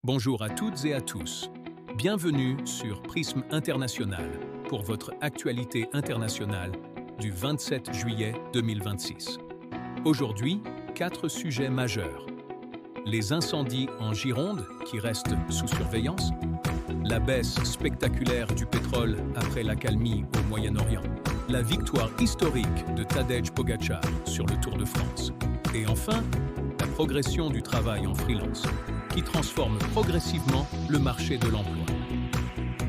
Bonjour à toutes et à tous. Bienvenue sur Prisme International pour votre actualité internationale du 27 juillet 2026. Aujourd'hui, 4 sujets majeurs. Les incendies en Gironde qui restent sous surveillance, la baisse spectaculaire du pétrole après l'accalmie au Moyen-Orient, la victoire historique de Tadej Pogačar sur le Tour de France, et enfin, la progression du travail en freelance, qui transforme progressivement le marché de l'emploi.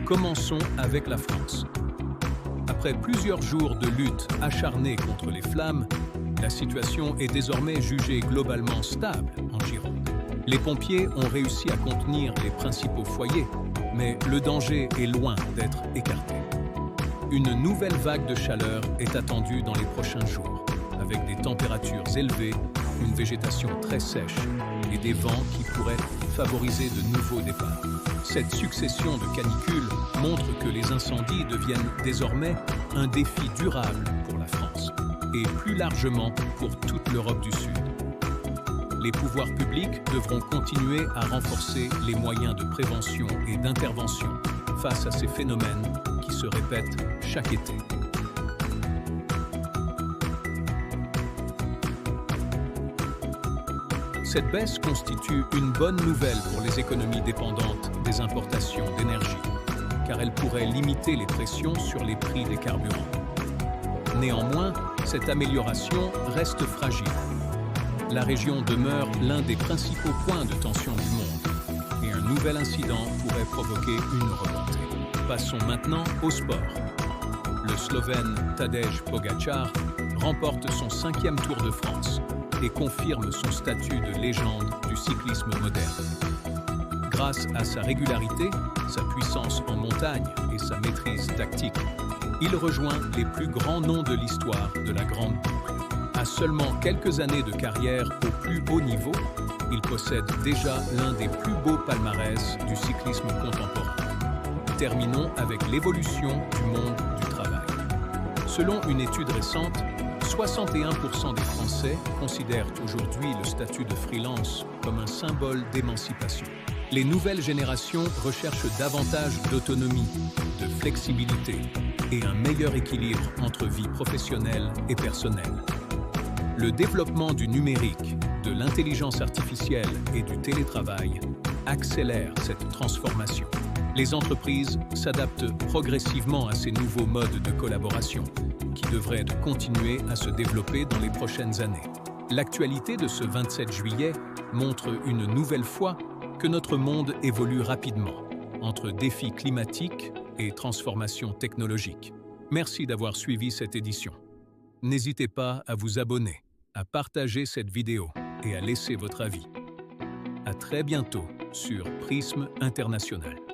Commençons avec la France. Après plusieurs jours de lutte acharnée contre les flammes, la situation est désormais jugée globalement stable en Gironde. Les pompiers ont réussi à contenir les principaux foyers, mais le danger est loin d'être écarté. Une nouvelle vague de chaleur est attendue dans les prochains jours, avec des températures élevées, une végétation très sèche et des vents qui pourraient favoriser de nouveaux départs. Cette succession de canicules montre que les incendies deviennent désormais un défi durable pour la France et plus largement pour toute l'Europe du Sud. Les pouvoirs publics devront continuer à renforcer les moyens de prévention et d'intervention face à ces phénomènes qui se répètent chaque été. Cette baisse constitue une bonne nouvelle pour les économies dépendantes des importations d'énergie, car elle pourrait limiter les pressions sur les prix des carburants. Néanmoins, cette amélioration reste fragile. La région demeure l'un des principaux points de tension du monde, et un nouvel incident pourrait provoquer une remontée. Passons maintenant au sport. Le Slovène Tadej Pogačar remporte son 5e Tour de France et confirme son statut de légende du cyclisme moderne. Grâce à sa régularité, sa puissance en montagne et sa maîtrise tactique, il rejoint les plus grands noms de l'histoire de la Grande Boucle. À seulement quelques années de carrière au plus haut niveau, il possède déjà l'un des plus beaux palmarès du cyclisme contemporain. Terminons avec l'évolution du monde du travail. Selon une étude récente, 61% des Français considèrent aujourd'hui le statut de freelance comme un symbole d'émancipation. Les nouvelles générations recherchent davantage d'autonomie, de flexibilité et un meilleur équilibre entre vie professionnelle et personnelle. Le développement du numérique, de l'intelligence artificielle et du télétravail accélère cette transformation. Les entreprises s'adaptent progressivement à ces nouveaux modes de collaboration, qui devraient continuer à se développer dans les prochaines années. L'actualité de ce 27 juillet montre une nouvelle fois que notre monde évolue rapidement, entre défis climatiques et transformations technologiques. Merci d'avoir suivi cette édition. N'hésitez pas à vous abonner, à partager cette vidéo et à laisser votre avis. À très bientôt sur Prisme International.